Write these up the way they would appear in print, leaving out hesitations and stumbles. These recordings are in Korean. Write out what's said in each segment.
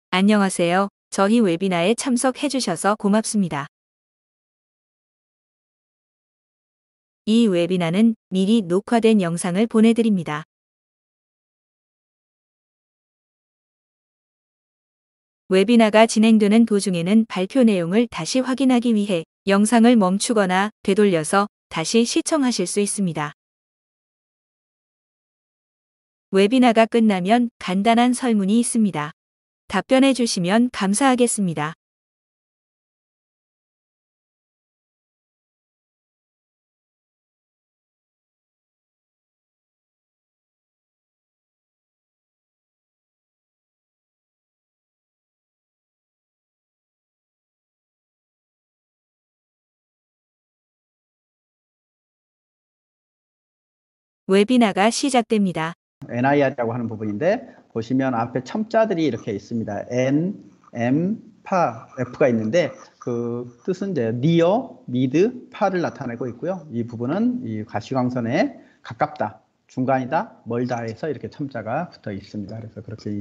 안녕하세요. 저희 웨비나에 참석해 주셔서 고맙습니다. 이 웨비나는 미리 녹화된 영상을 보내드립니다. 웨비나가 진행되는 도중에는 발표 내용을 다시 확인하기 위해 영상을 멈추거나 되돌려서 다시 시청하실 수 있습니다. 웨비나가 끝나면 간단한 설문이 있습니다. 답변해 주시면 감사하겠습니다. 웨비나가 시작됩니다. NIR이라고 하는 부분인데 보시면 앞에 첨자들이 이렇게 있습니다. N, M, 파, F가 있는데 그 뜻은 이제 near, mid, far를 나타내고 있고요. 이 부분은 이 가시광선에 가깝다, 중간이다, 멀다 해서 이렇게 첨자가 붙어 있습니다. 그래서 그렇게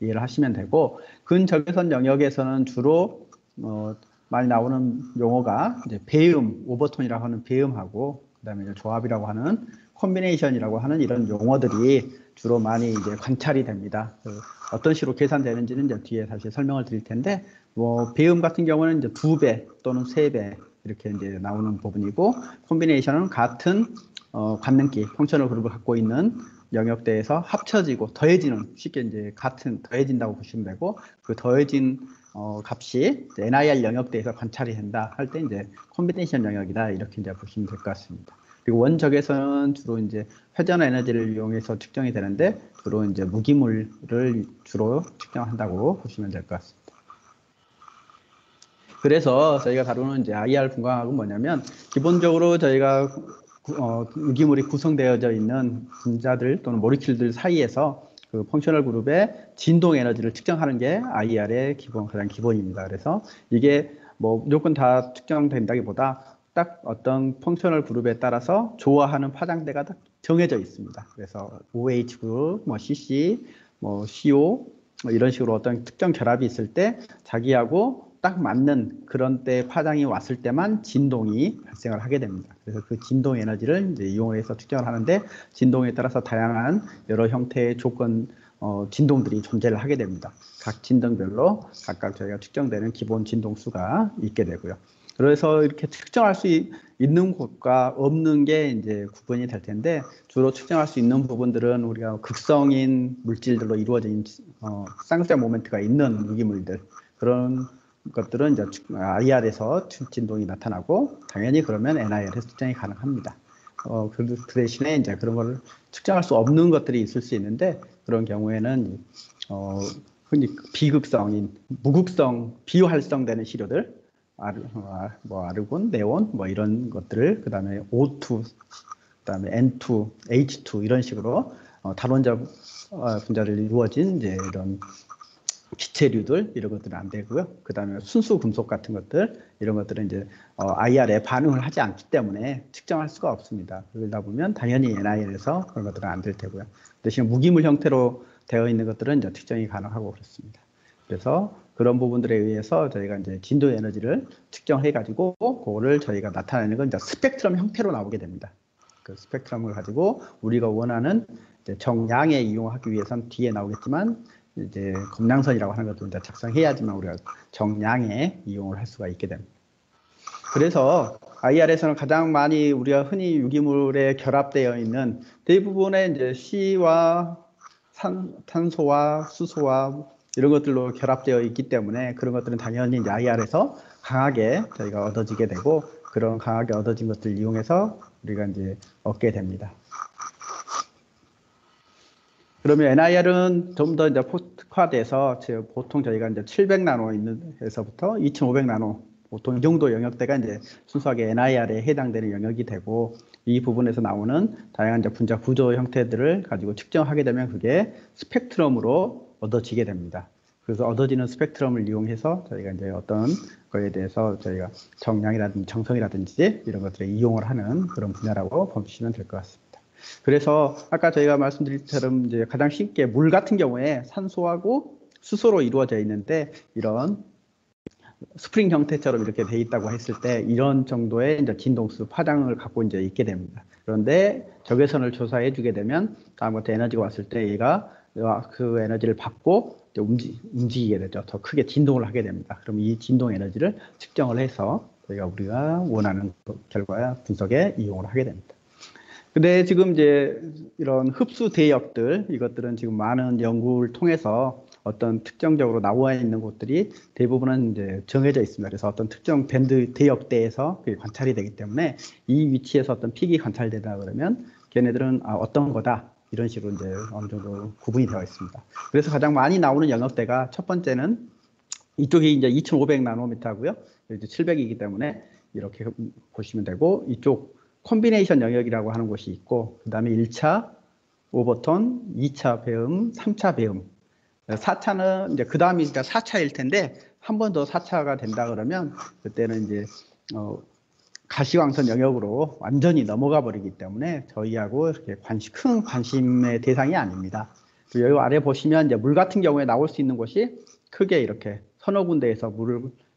이해를 하시면 되고, 근적외선 영역에서는 주로 많이 나오는 용어가 이제 배음, 오버톤이라고 하는 배음하고 그다음에 이제 조합이라고 하는 콤비네이션이라고 하는 이런 용어들이 주로 많이 이제 관찰이 됩니다. 어떤 식으로 계산되는지는 이제 뒤에 다시 설명을 드릴 텐데, 뭐 배음 같은 경우는 이제 2배 또는 3배 이렇게 이제 나오는 부분이고, 콤비네이션은 같은 관능기, 펑셔널 그룹을 갖고 있는 영역대에서 합쳐지고 더해지는, 쉽게 이제 같은 더해진다고 보시면 되고, 그 더해진 값이 NIR 영역대에서 관찰이 된다 할 때 이제 콤비네이션 영역이다 이렇게 이제 보시면 될 것 같습니다. 그리고 원적에서는 주로 이제 회전 에너지를 이용해서 측정이 되는데 주로 이제 무기물을 주로 측정한다고 보시면 될 것 같습니다. 그래서 저희가 다루는 이제 IR 분광학은 뭐냐면, 기본적으로 저희가 무기물이 구성되어져 있는 분자들 또는 모리큘들 사이에서 그 펑셔널 그룹의 진동 에너지를 측정하는 게 IR의 가장 기본입니다. 그래서 이게 뭐 무조건 다 측정된다기보다 딱 어떤 펑셔널 그룹에 따라서 좋아하는 파장대가 딱 정해져 있습니다. 그래서 OH 그룹, 뭐 CC, 뭐 CO 뭐 이런 식으로 어떤 특정 결합이 있을 때 자기하고 딱 맞는 그런 때 파장이 왔을 때만 진동이 발생을 하게 됩니다. 그래서 그 진동 에너지를 이제 이용해서 측정을 하는데, 진동에 따라서 다양한 여러 형태의 조건 진동들이 존재를 하게 됩니다. 각 진동별로 각각 저희가 측정되는 기본 진동수가 있게 되고요. 그래서 이렇게 측정할 수 있는 곳과 없는 게 이제 구분이 될 텐데, 주로 측정할 수 있는 부분들은 우리가 극성인 물질들로 이루어진 쌍쌍 모멘트가 있는 무기물들, 그런 것들은 이제 IR에서 진동이 나타나고, 당연히 그러면 NIR에서 측정이 가능합니다. 그 대신에 이제 그런 걸 측정할 수 없는 것들이 있을 수 있는데, 그런 경우에는 흔히 비극성인 무극성, 비활성되는 시료들, 아르곤, 네온 뭐 이런 것들을, 그 다음에 O2, 그 다음에 N2, H2 이런 식으로 단원자 분자를 이루어진 이제 이런 기체류들, 이런 것들은 안 되고요. 그 다음에 순수 금속 같은 것들, 이런 것들은 이제 IR에 반응을 하지 않기 때문에 측정할 수가 없습니다. 그러다 보면 당연히 NIR에서 그런 것들은 안 될 테고요. 대신 무기물 형태로 되어 있는 것들은 이제 측정이 가능하고 그렇습니다. 그래서 그런 부분들에 의해서 저희가 이제 진도 에너지를 측정해 가지고 그거를 저희가 나타내는 건 이제 스펙트럼 형태로 나오게 됩니다. 그 스펙트럼을 가지고 우리가 원하는 이제 정량에 이용하기 위해서는 뒤에 나오겠지만, 이제 검량선이라고 하는 것도 이제 작성해야지만 우리가 정량에 이용을 할 수가 있게 됩니다. 그래서 IR에서는 가장 많이 우리가 흔히 유기물에 결합되어 있는 대부분의 이제 C와 탄소와 수소와 이런 것들로 결합되어 있기 때문에, 그런 것들은 당연히 이제 IR에서 강하게 저희가 얻어지게 되고, 그런 강하게 얻어진 것들을 이용해서 우리가 이제 얻게 됩니다. 그러면 NIR은 좀 더 이제 포괄돼서 보통 저희가 이제 700나노 있는 에서부터 2500나노, 보통 이 정도 영역대가 이제 순수하게 NIR에 해당되는 영역이 되고, 이 부분에서 나오는 다양한 이제 분자 구조 형태들을 가지고 측정하게 되면 그게 스펙트럼으로 얻어지게 됩니다. 그래서 얻어지는 스펙트럼을 이용해서 저희가 이제 어떤 거에 대해서 저희가 정량이라든지 정성이라든지 이런 것들을 이용을 하는 그런 분야라고 보시면 될 것 같습니다. 그래서 아까 저희가 말씀드린 것처럼 이제 가장 쉽게 물 같은 경우에 산소하고 수소로 이루어져 있는데 이런 스프링 형태처럼 이렇게 돼 있다고 했을 때 이런 정도의 이제 진동수 파장을 갖고 이제 있게 됩니다. 그런데 적외선을 조사해 주게 되면 다음부터 에너지가 왔을 때 얘가 그 에너지를 받고 이제 움직이게 되죠. 더 크게 진동을 하게 됩니다. 그럼 이 진동 에너지를 측정을 해서 우리가 원하는 결과 분석에 이용을 하게 됩니다. 근데 지금 이제 이런 흡수 대역들 이것들은 지금 많은 연구를 통해서 어떤 특정적으로 나와 있는 곳들이 대부분은 이제 정해져 있습니다. 그래서 어떤 특정 밴드 대역대에서 그게 관찰이 되기 때문에 이 위치에서 어떤 픽이 관찰되다 그러면 걔네들은 어떤 거다 이런 식으로 이제 어느 정도 구분이 되어 있습니다. 그래서 가장 많이 나오는 영역대가 첫 번째는 이쪽이 이제 2,500 나노미터고요. 이제 700이기 때문에 이렇게 보시면 되고 이쪽 콤비네이션 영역이라고 하는 곳이 있고 그 다음에 1차 오버톤, 2차 배음, 3차 배음 4차는 이제 그 다음이 4차일 텐데 한 번 더 4차가 된다 그러면 그때는 이제 가시광선 영역으로 완전히 넘어가 버리기 때문에 저희하고 이렇게 큰 관심의 대상이 아닙니다. 여기 아래 보시면 이제 물 같은 경우에 나올 수 있는 곳이 크게 이렇게 서너 군데에서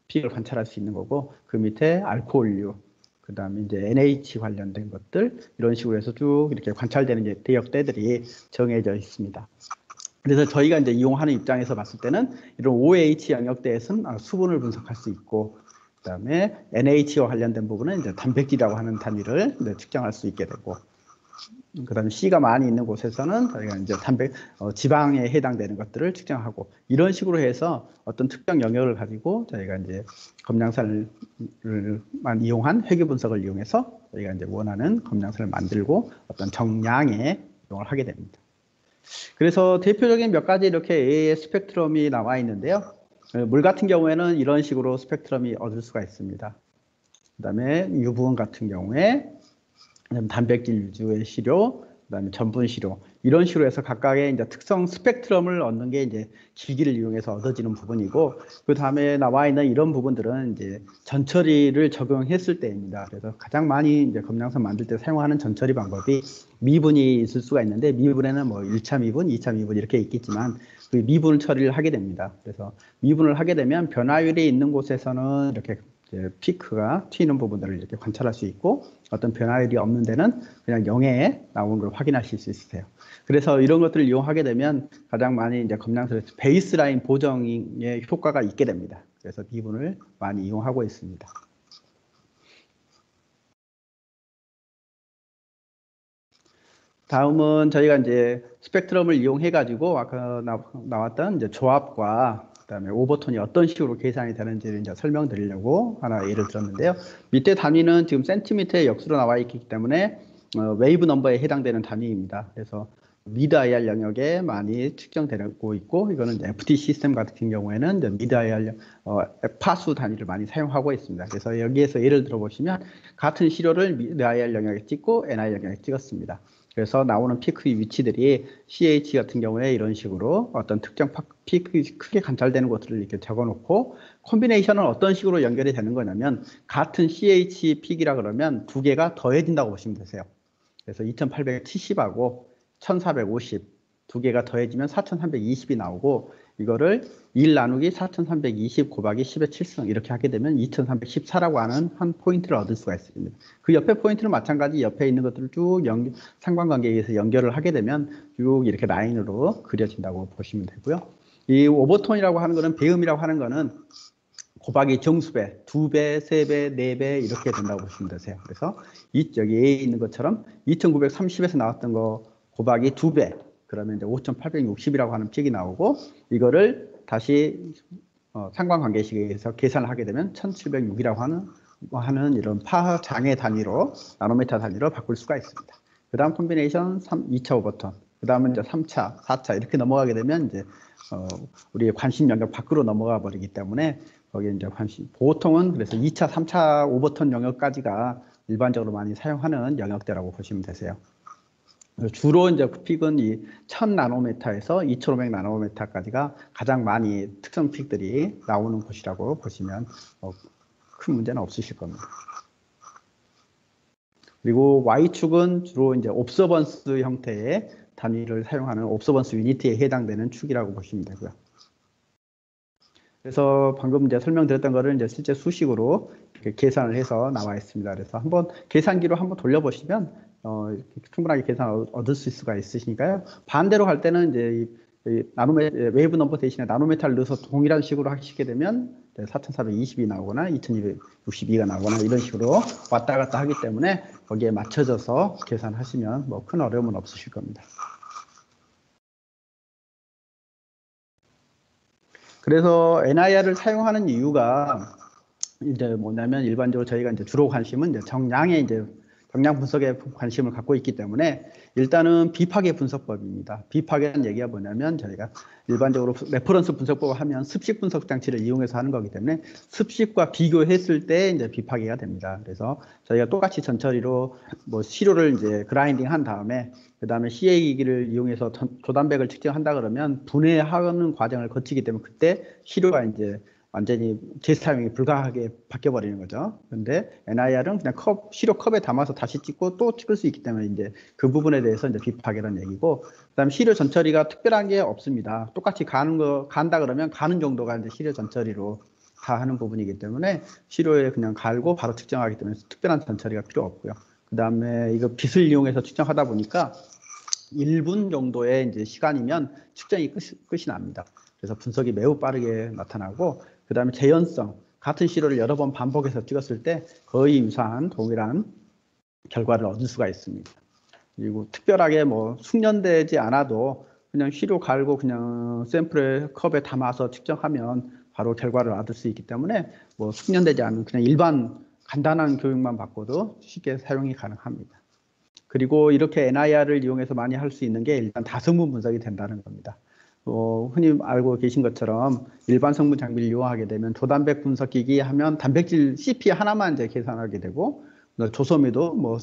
픽을 관찰할 수 있는 거고 그 밑에 알코올류 그 다음에 이제 NH 관련된 것들 이런 식으로 해서 쭉 이렇게 관찰되는 대역대들이 정해져 있습니다. 그래서 저희가 이제 이용하는 입장에서 봤을 때는 이런 OH 영역대에서는 수분을 분석할 수 있고 그다음에 NH와 관련된 부분은 이제 단백질이라고 하는 단위를 이제 측정할 수 있게 되고 그다음에 C가 많이 있는 곳에서는 저희가 이제 지방에 해당되는 것들을 측정하고 이런 식으로 해서 어떤 특정 영역을 가지고 저희가 이제 검량산을만 이용한 회귀 분석을 이용해서 저희가 이제 원하는 검량산을 만들고 어떤 정량에 이용을 하게 됩니다. 그래서 대표적인 몇 가지 이렇게 A의 스펙트럼이 나와 있는데요. 물 같은 경우에는 이런 식으로 스펙트럼이 얻을 수가 있습니다. 그 다음에 유부원 같은 경우에 단백질 위주의 시료, 그다음에 전분 시료 이런 식으로 해서 각각의 이제 특성 스펙트럼을 얻는 게 이제 기기를 이용해서 얻어지는 부분이고 그 다음에 나와 있는 이런 부분들은 이제 전처리를 적용했을 때입니다. 그래서 가장 많이 이제 검량산 만들 때 사용하는 전처리 방법이 미분이 있을 수가 있는데 미분에는 뭐 1차 미분, 2차 미분 이렇게 있겠지만 그 미분 처리를 하게 됩니다. 그래서 미분을 하게 되면 변화율이 있는 곳에서는 이렇게 피크가 튀는 부분들을 이렇게 관찰할 수 있고 어떤 변화율이 없는 데는 그냥 0에 나오는 걸 확인하실 수 있으세요. 그래서 이런 것들을 이용하게 되면 가장 많이 이제 검량설에서 베이스라인 보정의 효과가 있게 됩니다. 그래서 미분을 많이 이용하고 있습니다. 다음은 저희가 이제 스펙트럼을 이용해 가지고 아까 나왔던 이제 조합과 그다음에 오버톤이 어떤 식으로 계산이 되는지를 이제 설명드리려고 하나 예를 들었는데요. 밑에 단위는 지금 센티미터의 역수로 나와 있기 때문에 웨이브 넘버에 해당되는 단위입니다. 그래서 미드 IR 영역에 많이 측정되고 있고 이거는 이제 FT 시스템 같은 경우에는 이제 미드 IR 파수 단위를 많이 사용하고 있습니다. 그래서 여기에서 예를 들어 보시면 같은 시료를 미드 IR 영역에 찍고 NI 영역에 찍었습니다. 그래서 나오는 피크의 위치들이 CH 같은 경우에 이런 식으로 어떤 특정 피크 크게 관찰되는 것들을 이렇게 적어놓고 콤비네이션은 어떤 식으로 연결이 되는 거냐면 같은 CH 픽이라 그러면 두 개가 더해진다고 보시면 되세요. 그래서 2870하고 1450 두 개가 더해지면 4320이 나오고 이거를 1 나누기 4320 곱하기 10의 7승 이렇게 하게 되면 2314라고 하는 한 포인트를 얻을 수가 있습니다. 그 옆에 포인트는 마찬가지 옆에 있는 것들을 쭉 상관관계에 의해서 연결을 하게 되면 쭉 이렇게 라인으로 그려진다고 보시면 되고요. 이 오버톤이라고 하는 거는 배음이라고 하는 거는 곱하기 정수배, 2배, 3배, 4배 이렇게 된다고 보시면 되세요. 그래서 여기에 있는 것처럼 2930에서 나왔던 거 곱하기 2배 그러면 이제 5860이라고 하는 픽이 나오고 이거를 다시 상관관계식에 의해서 계산을 하게 되면 1706이라고 하는 이런 파장의 단위로 나노미터 단위로 바꿀 수가 있습니다. 그 다음 콤비네이션 2차 오버톤 그 다음은 이제 3차, 4차 이렇게 넘어가게 되면 이제 우리의 관심 영역 밖으로 넘어가 버리기 때문에 거기에 이제 보통은 그래서 2차, 3차 오버톤 영역까지가 일반적으로 많이 사용하는 영역대라고 보시면 되세요. 주로 이제 픽은 이 1000나노미터에서 2500 나노미터까지가 가장 많이 특성 픽들이 나오는 곳이라고 보시면 큰 문제는 없으실 겁니다. 그리고 Y축은 주로 이제 옵서번스 형태의 단위를 사용하는 옵서번스 유니트에 해당되는 축이라고 보시면 되고요. 그래서 방금 이제 설명드렸던 거를 이제 실제 수식으로 이렇게 계산을 해서 나와 있습니다. 그래서 한번 계산기로 한번 돌려보시면 충분하게 계산 얻을 수가 있으시니까요. 반대로 갈 때는 이제 이 웨이브 넘버 대신에 나노메타를 넣어서 동일한 식으로 하시게 되면 4420이 나오거나 2262가 나오거나 이런 식으로 왔다 갔다 하기 때문에 거기에 맞춰져서 계산하시면 뭐 큰 어려움은 없으실 겁니다. 그래서 NIR을 사용하는 이유가 이제 뭐냐면 일반적으로 저희가 이제 주로 관심은 이제 정량 분석에 관심을 갖고 있기 때문에 일단은 비파괴 분석법입니다. 비파괴라는 얘기가 뭐냐면 저희가 일반적으로 레퍼런스 분석법을 하면 습식 분석 장치를 이용해서 하는 거기 때문에 습식과 비교했을 때 이제 비파괴가 됩니다. 그래서 저희가 똑같이 전처리로 뭐 시료를 이제 그라인딩 한 다음에 그 다음에 CA 기기를 이용해서 조단백을 측정한다 그러면 분해하는 과정을 거치기 때문에 그때 시료가 이제 완전히 재사용이 불가하게 바뀌어버리는 거죠. 그런데 NIR은 그냥 시료 컵에 담아서 다시 찍고 또 찍을 수 있기 때문에 이제 그 부분에 대해서 이제 비파괴라는 얘기고, 그다음에 시료 전처리가 특별한 게 없습니다. 똑같이 간다 그러면 가는 정도가 이제 시료 전처리로 다 하는 부분이기 때문에 시료에 그냥 갈고 바로 측정하기 때문에 특별한 전처리가 필요 없고요. 그다음에 이거 빛을 이용해서 측정하다 보니까 1분 정도의 이제 시간이면 측정이 끝이 납니다. 그래서 분석이 매우 빠르게 나타나고, 그 다음에 재현성, 같은 시료를 여러 번 반복해서 찍었을 때 거의 유사한 동일한 결과를 얻을 수가 있습니다. 그리고 특별하게 뭐 숙련되지 않아도 그냥 시료 갈고 그냥 샘플에 컵에 담아서 측정하면 바로 결과를 얻을 수 있기 때문에 뭐 숙련되지 않은 그냥 일반 간단한 교육만 받고도 쉽게 사용이 가능합니다. 그리고 이렇게 NIR을 이용해서 많이 할 수 있는 게 일단 다성분 분석이 된다는 겁니다. 흔히 알고 계신 것처럼 일반 성분 장비를 이용하게 되면 조단백 분석기기 하면 단백질 CP 하나만 이제 계산하게 되고, 조소미도 뭐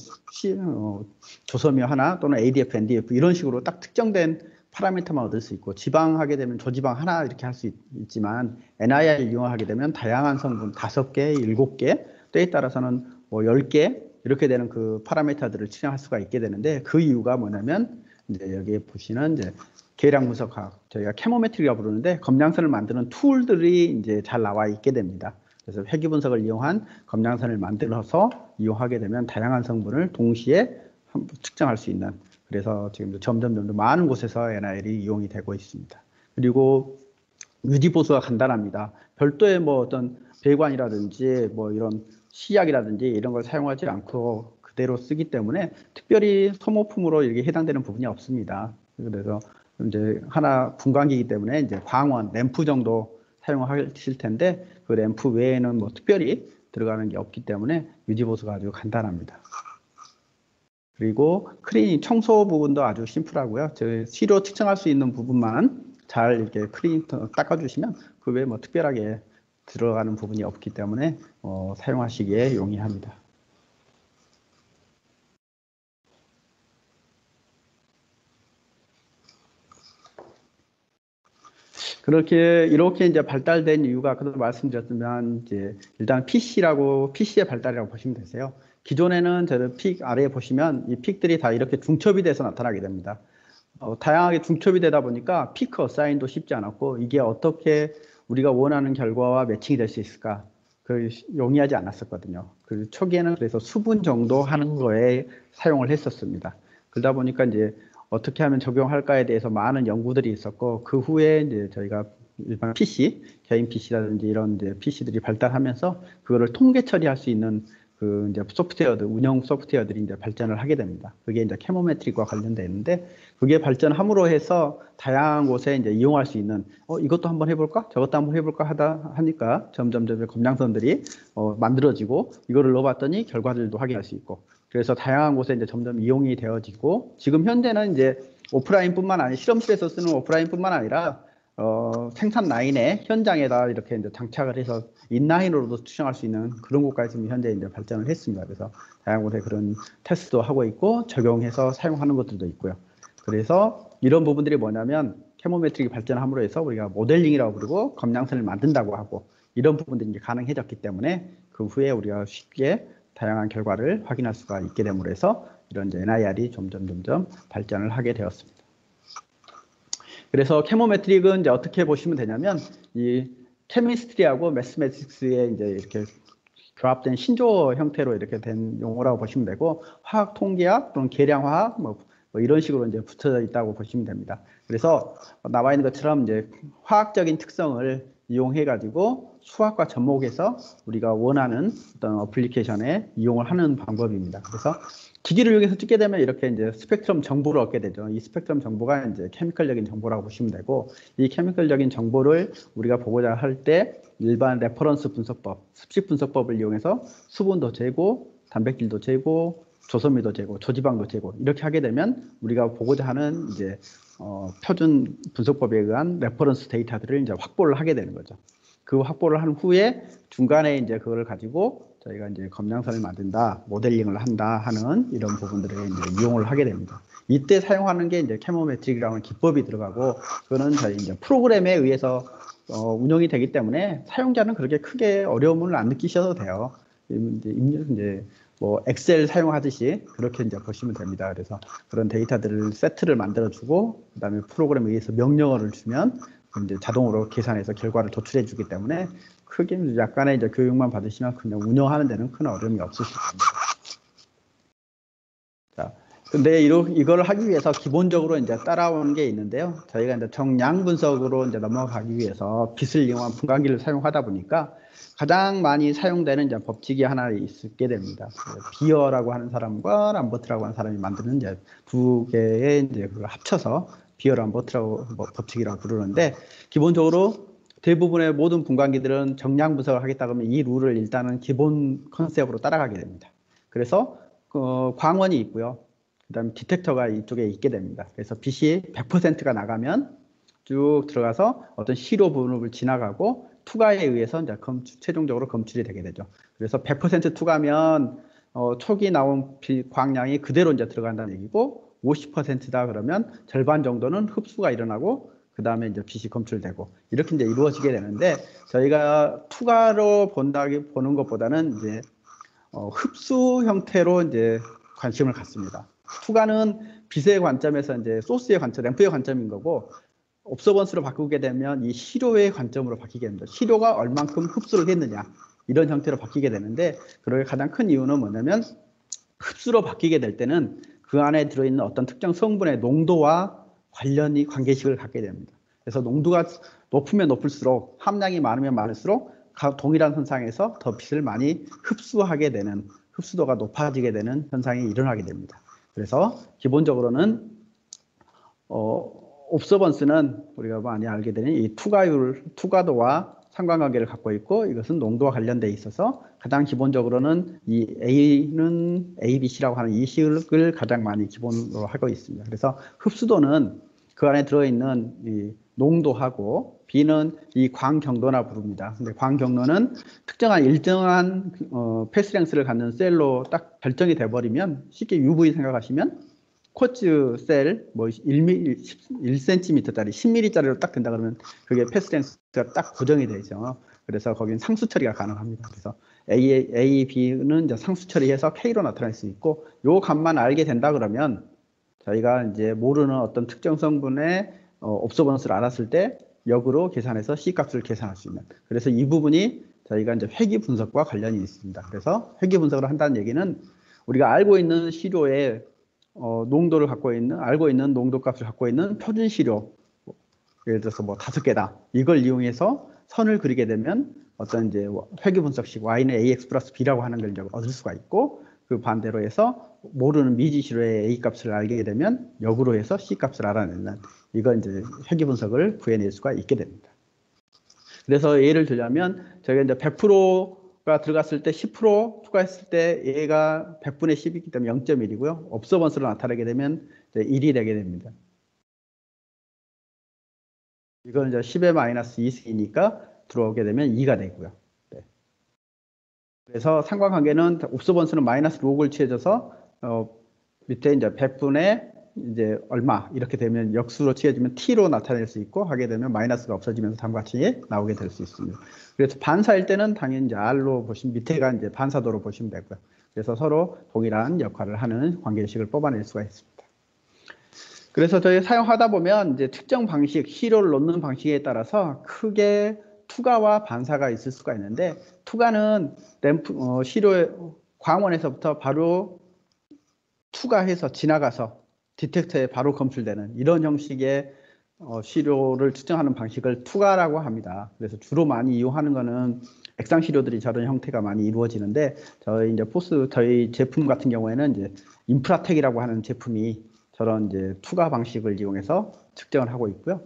조소미 하나 또는 ADF, NDF 이런 식으로 딱 특정된 파라미터만 얻을 수 있고, 지방 하게 되면 조지방 하나 이렇게 할 수 있지만 NIR을 이용하게 되면 다양한 성분 5개, 7개, 때에 따라서는 뭐 10개 이렇게 되는 그 파라미터들을 측정할 수가 있게 되는데, 그 이유가 뭐냐면 이제 여기에 보시는 이제 계량 분석학, 저희가 캐모메트리라고 부르는데 검량선을 만드는 툴들이 이제 잘 나와 있게 됩니다. 그래서 회귀 분석을 이용한 검량선을 만들어서 이용하게 되면 다양한 성분을 동시에 측정할 수 있는, 그래서 지금 점점 많은 곳에서 NIR이 이용이 되고 있습니다. 그리고 유지 보수가 간단합니다. 별도의 뭐 어떤 배관이라든지 뭐 이런 시약이라든지 이런 걸 사용하지 않고 그대로 쓰기 때문에 특별히 소모품으로 이렇게 해당되는 부분이 없습니다. 그래서 이제 하나 분광기이기 때문에 이제 광원, 램프 정도 사용하실 텐데 그 램프 외에는 뭐 특별히 들어가는 게 없기 때문에 유지 보수가 아주 간단합니다. 그리고 클리닝, 청소 부분도 아주 심플하고요. 시료 측정할 수 있는 부분만 잘 이렇게 클리닝 닦아주시면 그 외에 뭐 특별하게 들어가는 부분이 없기 때문에 사용하시기에 용이합니다. 이렇게 이제 발달된 이유가 아까도 말씀드렸지만 이제 일단 PC의 발달이라고 보시면 되세요. 기존에는 저는 픽 아래에 보시면 이 픽들이 다 이렇게 중첩이 돼서 나타나게 됩니다. 다양하게 중첩이 되다 보니까 피크 어사인도 쉽지 않았고, 이게 어떻게 우리가 원하는 결과와 매칭이 될 수 있을까, 용이하지 않았었거든요. 그 초기에는 그래서 수분 정도 하는 거에 사용을 했었습니다. 그러다 보니까 이제 어떻게 하면 적용할까에 대해서 많은 연구들이 있었고, 그 후에 이제 저희가 일반 PC, 개인 PC라든지 이런 이제 PC들이 발달하면서 그거를 통계 처리할 수 있는 그 이제 운영 소프트웨어들이 이제 발전을 하게 됩니다. 그게 이제 캐모메트릭과 관련되어 있는데, 그게 발전함으로 해서 다양한 곳에 이제 이용할 수 있는, 이것도 한번 해볼까? 저것도 한번 해볼까 하니까 점점 검량선들이 만들어지고, 이거를 넣어봤더니 결과들도 확인할 수 있고, 그래서 다양한 곳에 이제 점점 이용이 되어지고, 지금 현재는 이제 오프라인뿐만 아니라 실험실에서 쓰는 오프라인뿐만 아니라 생산 라인의 현장에다 이렇게 이제 장착을 해서 인라인으로도 추정할 수 있는 그런 것까지 현재 이제 발전을 했습니다. 그래서 다양한 그런 테스트도 하고 있고 적용해서 사용하는 것들도 있고요. 그래서 이런 부분들이 뭐냐면 캐모메트릭이 발전함으로 해서 우리가 모델링이라고 부르고 검량선을 만든다고 하고 이런 부분들이 이제 가능해졌기 때문에 그 후에 우리가 쉽게 다양한 결과를 확인할 수가 있게 됨으로 해서 이런 이제 NIR이 점점 발전을 하게 되었습니다. 그래서 캐모메트릭은 이제 어떻게 보시면 되냐면 이 케미스트리하고 매스매틱스에 이제 이렇게 결합된 신조어 형태로 이렇게 된 용어라고 보시면 되고 화학 통계학 또는 계량화학 뭐 이런 식으로 이제 붙여져 있다고 보시면 됩니다. 그래서 나와 있는 것처럼 이제 화학적인 특성을 이용해 가지고 수학과 접목해서 우리가 원하는 어떤 어플리케이션에 이용을 하는 방법입니다. 그래서 기기를 이용해서 찍게 되면 이렇게 이제 스펙트럼 정보를 얻게 되죠. 이 스펙트럼 정보가 이제 케미컬적인 정보라고 보시면 되고 이 케미컬적인 정보를 우리가 보고자 할 때 일반 레퍼런스 분석법, 습식 분석법을 이용해서 수분도 재고, 단백질도 재고, 조선미도 재고, 조지방도 재고 이렇게 하게 되면 우리가 보고자 하는 이제 표준 분석법에 의한 레퍼런스 데이터들을 이제 확보를 하게 되는 거죠. 그 확보를 한 후에 중간에 이제 그걸 가지고 저희가 이제 검량선을 만든다, 모델링을 한다 하는 이런 부분들을 이제 이용을 하게 됩니다. 이때 사용하는 게 이제 캐모메트릭이라는 기법이 들어가고 그거는 저희 이제 프로그램에 의해서 운영이 되기 때문에 사용자는 그렇게 크게 어려움을 안 느끼셔도 돼요. 이제 뭐 엑셀 사용하듯이 그렇게 이제 보시면 됩니다. 그래서 그런 데이터들을 세트를 만들어주고 그다음에 프로그램에 의해서 명령어를 주면 이제 자동으로 계산해서 결과를 도출해주기 때문에 크게 약간의 이제 교육만 받으시면 그냥 운영하는 데는 큰 어려움이 없으실 겁니다. 자, 근데 이걸 하기 위해서 기본적으로 이제 따라오는 게 있는데요. 저희가 이제 정량 분석으로 이제 넘어가기 위해서 빛을 이용한 분광기를 사용하다 보니까 가장 많이 사용되는 이제 법칙이 하나 있게 됩니다. 비어라고 하는 사람과 람버트라고 하는 사람이 만드는 이제 두 개의 이제 그걸 합쳐서 비어 람버트라고 법칙이라고 부르는데 기본적으로 대부분의 모든 분광기들은 정량 분석을 하겠다 그러면 이 룰을 일단은 기본 컨셉으로 따라가게 됩니다. 그래서 광원이 있고요. 그다음에 디텍터가 이쪽에 있게 됩니다. 그래서 빛이 100%가 나가면 쭉 들어가서 어떤 시료 분업을 지나가고 투과에 의해서 이제 최종적으로 검출이 되게 되죠. 그래서 100% 투과면 초기 나온 광량이 그대로 이제 들어간다는 얘기고 50%다 그러면 절반 정도는 흡수가 일어나고 그 다음에 이제 빛이 검출되고 이렇게 이제 이루어지게 되는데 저희가 투과로 보는 것보다는 이제 흡수 형태로 이제 관심을 갖습니다. 투과는 빛의 관점에서 이제 소스의 관점, 램프의 관점인 거고 옵서번스로 바꾸게 되면 이 시료의 관점으로 바뀌게 됩니다. 시료가 얼만큼 흡수를 했느냐 이런 형태로 바뀌게 되는데 그럴 가장 큰 이유는 뭐냐면 흡수로 바뀌게 될 때는 그 안에 들어있는 어떤 특정 성분의 농도와 관계식을 갖게 됩니다. 그래서 농도가 높으면 높을수록 함량이 많으면 많을수록 동일한 현상에서 더 빛을 많이 흡수하게 되는 흡수도가 높아지게 되는 현상이 일어나게 됩니다. 그래서 기본적으로는 옵서번스는 우리가 많이 알게 되는 이 투과도와 상관관계를 갖고 있고 이것은 농도와 관련돼 있어서 가장 기본적으로는 이 A는 ABC라고 하는 이 식을 가장 많이 기본으로 하고 있습니다. 그래서 흡수도는 그 안에 들어있는 이 농도하고 B는 이 광경도나 부릅니다. 근데 광경도는 특정한 일정한 패스랭스를 갖는 셀로 딱 결정이 돼버리면 쉽게 UV 생각하시면 쿼츠 셀 뭐 1cm짜리 10mm짜리로 딱 된다 그러면 그게 패스랭스가 딱 고정이 되죠. 그래서 거기는 상수 처리가 가능합니다. 그래서 A, B는 이제 상수 처리해서 K로 나타날 수 있고 요 값만 알게 된다 그러면 저희가 이제 모르는 어떤 특정 성분의 옵서번스를 알았을 때 역으로 계산해서 C 값을 계산할 수 있는. 그래서 이 부분이 저희가 이제 회귀 분석과 관련이 있습니다. 그래서 회귀 분석을 한다는 얘기는 우리가 알고 있는 시료의 농도를 알고 있는 농도 값을 갖고 있는 표준 시료, 예를 들어서 뭐 5개다. 이걸 이용해서 선을 그리게 되면 어떤 이제 회귀 분석식 Y는 AX 플러스 B라고 하는 걸 이제 얻을 수가 있고 그 반대로 해서 모르는 미지 시료의 A 값을 알게 되면 역으로 해서 C 값을 알아내는 이걸 이제 회귀 분석을 구해낼 수가 있게 됩니다. 그래서 예를 들자면 저희가 이제 100%가 들어갔을 때 10% 추가했을 때 얘가 100분의 10이기 때문에 0.1이고요. 옵서번스로 나타나게 되면 이제 1이 되게 됩니다. 이건 이제 10의 마이너스 2승이니까 들어오게 되면 2가 되고요. 네. 그래서 상관관계는 옵서번스는 마이너스 록을 취해져서 밑에 이제 100분의 이제 얼마 이렇게 되면 역수로 취해지면 t로 나타낼 수 있고 하게 되면 마이너스가 없어지면서 다음과 같이 나오게 될 수 있습니다. 그래서 반사일 때는 당연히 이제 r로 보시면 밑에가 이제 반사도로 보시면 되고요. 그래서 서로 동일한 역할을 하는 관계식을 뽑아낼 수가 있습니다. 그래서 저희 사용하다 보면 이제 특정 방식, 시료를 놓는 방식에 따라서 크게 투과와 반사가 있을 수가 있는데 투과는 시료의 광원에서부터 바로 투과해서 지나가서 디텍터에 바로 검출되는 이런 형식의 시료를 측정하는 방식을 투과라고 합니다. 그래서 주로 많이 이용하는 거는 액상 시료들이 저런 형태가 많이 이루어지는데 저희 제품 같은 경우에는 이제 인프라텍이라고 하는 제품이 저런 이제 투과 방식을 이용해서 측정을 하고 있고요.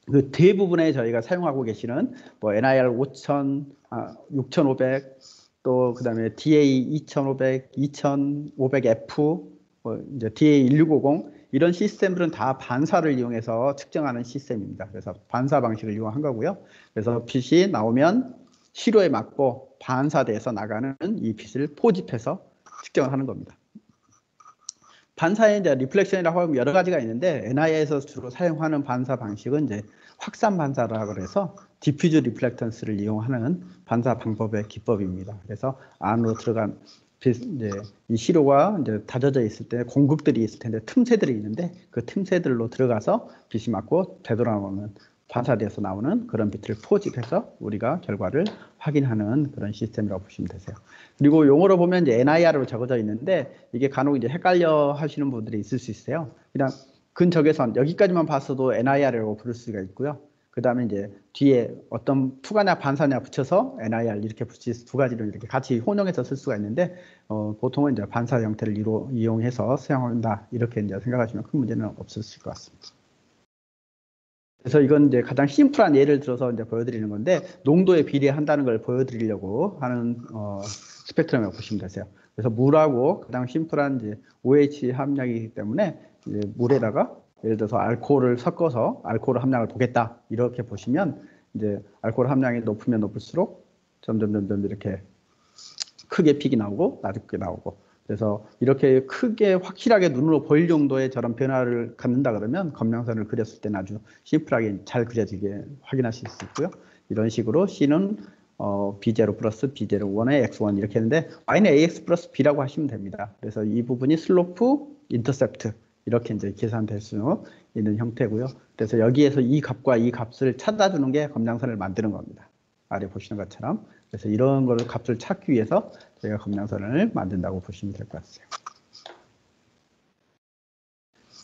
그 대부분의 저희가 사용하고 계시는 뭐 NIR 5000, 6500, 또 그다음에 DA 2500, 2500F, 이제 DA 1650 이런 시스템들은 다 반사를 이용해서 측정하는 시스템입니다. 그래서 반사 방식을 이용한 거고요. 그래서 빛이 나오면 시료에 맞고 반사돼서 나가는 이 빛을 포집해서 측정을 하는 겁니다. 반사의 이제 리플렉션이라고 하면 여러 가지가 있는데 NI에서 주로 사용하는 반사 방식은 이제 확산 반사라고 해서 디퓨즈 리플렉턴스를 이용하는 반사 방법의 기법입니다. 그래서 안으로 들어간 이제 이 시료가 이제 다져져 있을 때 공극들이 있을 텐데 틈새들이 있는데 그 틈새들로 들어가서 빛이 맞고 되돌아오는 반사돼서 나오는 그런 빛을 포집해서 우리가 결과를 확인하는 그런 시스템이라고 보시면 되세요. 그리고 용어로 보면 이제 NIR로 적어져 있는데 이게 간혹 이제 헷갈려 하시는 분들이 있을 수 있어요. 그냥 근적외선 여기까지만 봤어도 NIR이라고 부를 수가 있고요. 그 다음에 이제 뒤에 어떤 투과냐 반사냐 붙여서 NIR 이렇게 붙여서 두 가지를 이렇게 같이 혼용해서 쓸 수가 있는데 보통은 이제 반사 형태를 이용해서 사용한다 이렇게 이제 생각하시면 큰 문제는 없으실 것 같습니다. 그래서 이건 이제 가장 심플한 예를 들어서 이제 보여드리는 건데 농도에 비례한다는 걸 보여드리려고 하는 스펙트럼이라고 보시면 되세요. 그래서 물하고 가장 심플한 이제 OH 함량이기 때문에 이제 물에다가 예를 들어서 알코올을 섞어서 알코올 함량을 보겠다 이렇게 보시면 이제 알코올 함량이 높으면 높을수록 점점 이렇게 크게 픽이 나오고 낮게 나오고 그래서 이렇게 크게 확실하게 눈으로 보일 정도의 저런 변화를 갖는다 그러면 검량선을 그렸을 때는 아주 심플하게 잘 그려지게 확인하실 수 있고요. 이런 식으로 C는 B0 플러스 B0 1의 X1 이렇게 했는데 Y는 AX 플러스 B라고 하시면 됩니다. 그래서 이 부분이 슬로프, 인터셉트 이렇게 이제 계산될 수 있는 형태고요. 그래서 여기에서 이 값과 이 값을 찾아주는 게 검량선을 만드는 겁니다. 아래 보시는 것처럼. 그래서 이런 걸 값을 찾기 위해서 저희가 검량선을 만든다고 보시면 될 것 같아요.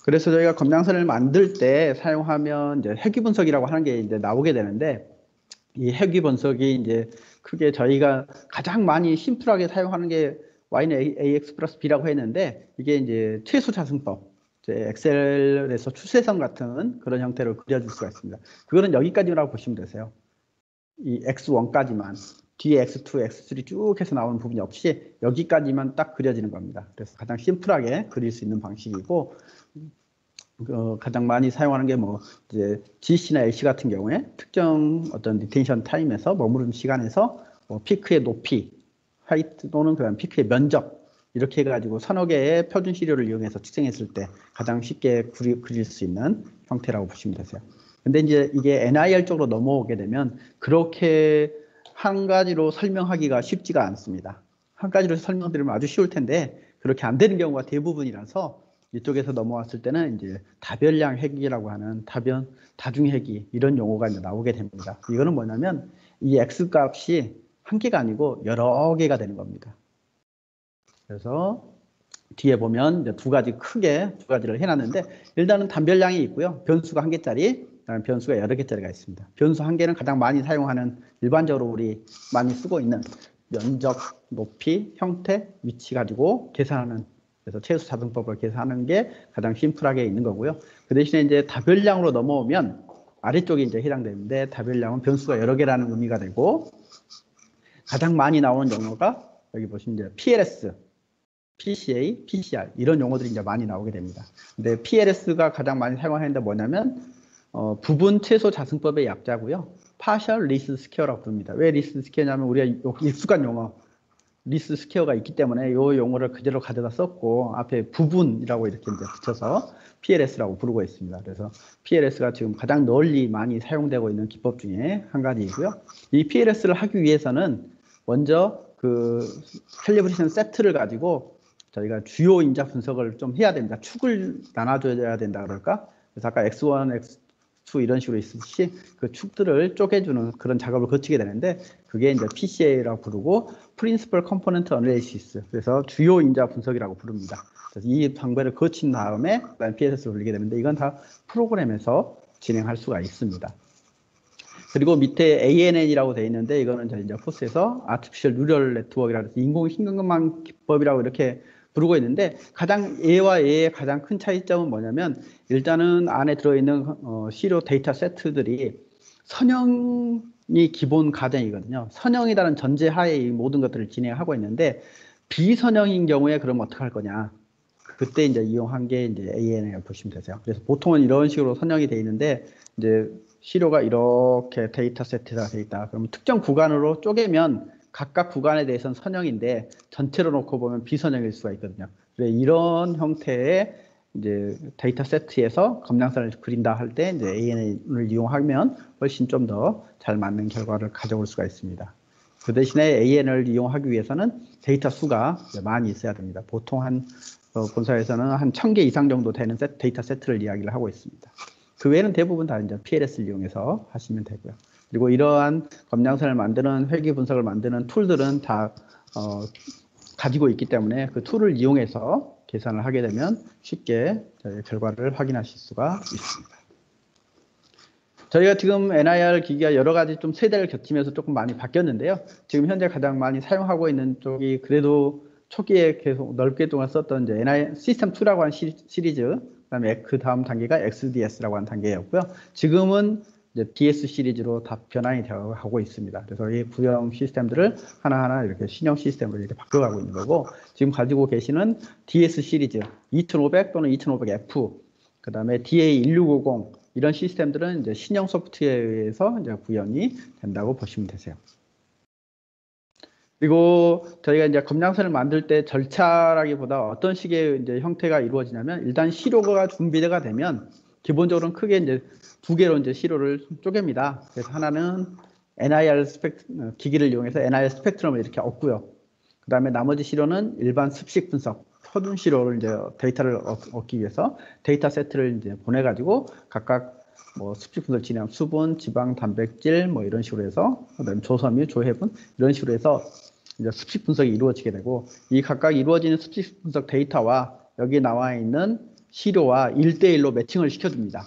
그래서 저희가 검량선을 만들 때 사용하면 이제 회귀 분석이라고 하는 게 이제 나오게 되는데 이 회귀 분석이 이제 크게 저희가 가장 많이 심플하게 사용하는 게 Y는 AX 플러스 B라고 했는데 이게 이제 최소 자승법, 엑셀에서 추세선 같은 그런 형태로 그려줄 수가 있습니다. 그거는 여기까지라고 보시면 되세요. 이 X1까지만 뒤에 X2, X3 쭉 해서 나오는 부분이 없이 여기까지만 딱 그려지는 겁니다. 그래서 가장 심플하게 그릴 수 있는 방식이고 가장 많이 사용하는 게 뭐 이제 GC나 LC 같은 경우에 특정 어떤 리텐션 타임에서 머무르는 시간에서 피크의 높이, 하이트 또는 그다음 피크의 면적 이렇게 해가지고 서너 개의 표준 시료를 이용해서 측정했을 때 가장 쉽게 그릴 수 있는 형태라고 보시면 되세요. 근데 이제 이게 NIR 쪽으로 넘어오게 되면 그렇게 한 가지로 설명하기가 쉽지가 않습니다. 한 가지로 설명드리면 아주 쉬울 텐데 그렇게 안 되는 경우가 대부분이라서 이쪽에서 넘어왔을 때는 이제 다별량 회귀라고 하는 다중 회귀 이런 용어가 이제 나오게 됩니다. 이거는 뭐냐면 이 X 값이 한 개가 아니고 여러 개가 되는 겁니다. 그래서 뒤에 보면 이제 두 가지를 해놨는데 일단은 단별량이 있고요. 변수가 한 개짜리, 변수가 여러 개짜리가 있습니다. 변수 한 개는 가장 많이 사용하는 일반적으로 우리 많이 쓰고 있는 면적, 높이, 형태, 위치 가지고 계산하는 그래서 최소 자승법을 계산하는 게 가장 심플하게 있는 거고요. 그 대신에 이제 다별량으로 넘어오면 아래쪽에 이제 해당되는데 다별량은 변수가 여러 개라는 의미가 되고 가장 많이 나오는 용어가 여기 보시면 이제 PLS, PCA, PCR 이런 용어들이 이제 많이 나오게 됩니다. 근데 PLS가 가장 많이 사용하는데 뭐냐면 부분 최소 자승법의 약자고요. partial least square라고 부릅니다. 왜 least square냐면 우리가 익숙한 용어 리스 스퀘어가 있기 때문에 이 용어를 그대로 가져다 썼고 앞에 부분이라고 이렇게 이제 붙여서 PLS라고 부르고 있습니다. 그래서 PLS가 지금 가장 널리 많이 사용되고 있는 기법 중에 한 가지이고요. 이 PLS를 하기 위해서는 먼저 그 캘리브레이션 세트를 가지고 저희가 주요 인자 분석을 좀 해야 됩니다. 축을 나눠줘야 된다 그럴까? 그래서 아까 X1, X2 이런 식으로 있듯이 그 축들을 쪼개주는 그런 작업을 거치게 되는데 그게 이제 PCA라고 부르고 Principal Component Analysis. 그래서 주요 인자 분석이라고 부릅니다. 그래서 이 방법을 거친 다음에 PSS를 올리게 되는데 이건 다 프로그램에서 진행할 수가 있습니다. 그리고 밑에 ANN이라고 되어 있는데 이거는 이제 포스에서 Artificial Neural Network이라고 해서 인공 심근망 기법이라고 이렇게 부르고 있는데 가장 얘와 얘의 가장 큰 차이점은 뭐냐면 일단은 안에 들어있는 시료 데이터 세트들이 선형이 기본 가정이거든요. 선형이라는 전제하에 이 모든 것들을 진행하고 있는데 비선형인 경우에 그럼 어떻게 할 거냐? 그때 이제 이용한 게 이제 ANN을 보시면 되세요. 그래서 보통은 이런 식으로 선형이 되어 있는데 이제 시료가 이렇게 데이터 세트가 되어 있다. 그러면 특정 구간으로 쪼개면 각각 구간에 대해서는 선형인데 전체로 놓고 보면 비선형일 수가 있거든요. 그래서 이런 형태의 이제 데이터 세트에서 검량선을 그린다 할 때 이제 ANN을 이용하면 훨씬 좀 더 잘 맞는 결과를 가져올 수가 있습니다. 그 대신에 ANN을 이용하기 위해서는 데이터 수가 많이 있어야 됩니다. 보통 한 본사에서는 한 1000개 이상 정도 되는 데이터 세트를 이야기를 하고 있습니다. 그 외에는 대부분 다 이제 PLS를 이용해서 하시면 되고요. 그리고 이러한 검량선을 만드는 회귀 분석을 만드는 툴들은 다 가지고 있기 때문에 그 툴을 이용해서 계산을 하게 되면 쉽게 결과를 확인하실 수가 있습니다. 저희가 지금 NIR 기기가 여러 가지 좀 세대를 거치면서 조금 많이 바뀌었는데요. 지금 현재 가장 많이 사용하고 있는 쪽이 그래도 초기에 계속 넓게 동안 썼던 이제 NIR 시스템 2라고 하는 시리즈, 그다음에 그 다음 단계가 XDS라고 하는 단계였고요. 지금은 이제 DS 시리즈로 다 변환이 되어 가고 있습니다. 그래서 이 구형 시스템들을 하나하나 이렇게 신형 시스템으로 이렇게 바꿔가고 있는 거고, 지금 가지고 계시는 DS 시리즈 2500 또는 2500F, 그 다음에 DA1650 이런 시스템들은 이제 신형 소프트웨어에 의해서 이제 구현이 된다고 보시면 되세요. 그리고 저희가 이제 검량선을 만들 때 절차라기보다 어떤 식의 이제 형태가 이루어지냐면 일단 시료가 준비가 되면 기본적으로는 크게 이제 두 개로 이제 시료를 쪼갭니다. 그래서 하나는 NIR 기기를 이용해서 NIR 스펙트럼을 이렇게 얻고요. 그 다음에 나머지 시료는 일반 습식 분석, 표준 시료를 이제 데이터를 얻기 위해서 데이터 세트를 이제 보내가지고 각각 뭐 습식 분석 진행, 수분, 지방, 단백질 뭐 이런 식으로 해서 그다음에 조섬유, 조해분 이런 식으로 해서 이제 습식 분석이 이루어지게 되고 이 각각 이루어지는 습식 분석 데이터와 여기 나와 있는 시료와 1대1로 매칭을 시켜줍니다.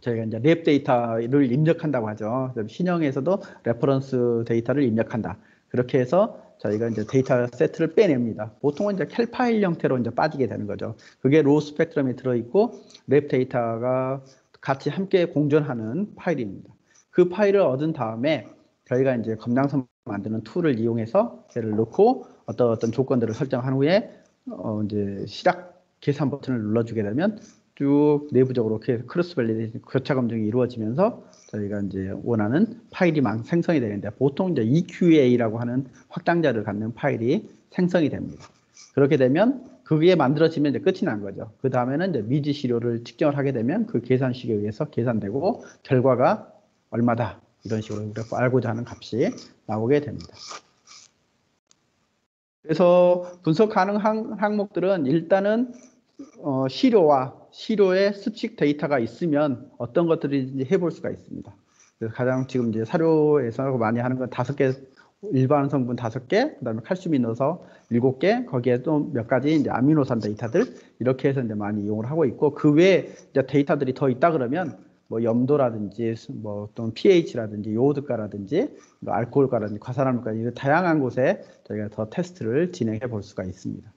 저희가 이제 랩 데이터를 입력한다고 하죠. 신형에서도 레퍼런스 데이터를 입력한다. 그렇게 해서 저희가 이제 데이터 세트를 빼냅니다. 보통은 이제 캘 파일 형태로 이제 빠지게 되는 거죠. 그게 로우 스펙트럼이 들어있고 랩 데이터가 같이 함께 공존하는 파일입니다. 그 파일을 얻은 다음에 저희가 이제 검량선 만드는 툴을 이용해서 얘를 넣고 어떤 조건들을 설정한 후에 이제 시작 계산 버튼을 눌러주게 되면 쭉 내부적으로 크로스 밸리데이션 교차 검증이 이루어지면서 저희가 이제 원하는 파일이 생성이 되는데 보통 이제 EQA라고 하는 확장자를 갖는 파일이 생성이 됩니다. 그렇게 되면 그게 만들어지면 이제 끝이 난 거죠. 그 다음에는 이제 미지 시료를 측정을 하게 되면 그 계산식에 의해서 계산되고 결과가 얼마다 이런 식으로 알고자 하는 값이 나오게 됩니다. 그래서 분석 가능한 항목들은 일단은 시료와 시료의 습식 데이터가 있으면 어떤 것들인지 해볼 수가 있습니다. 그래서 가장 지금 이제 사료에서 많이 하는 건 5개, 일반 성분 5개, 그 다음에 칼슘이 넣어서 7개, 거기에 또 몇 가지 이제 아미노산 데이터들, 이렇게 해서 이제 많이 이용을 하고 있고, 그 외에 이제 데이터들이 더 있다 그러면, 뭐 염도라든지, 뭐 또 pH라든지, 요오드가라든지, 뭐 알코올가라든지, 과산화물가, 이런 다양한 곳에 저희가 더 테스트를 진행해 볼 수가 있습니다.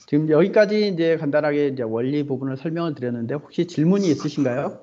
지금 여기까지 이제 간단하게 이제 원리 부분을 설명을 드렸는데 혹시 질문이 있으신가요?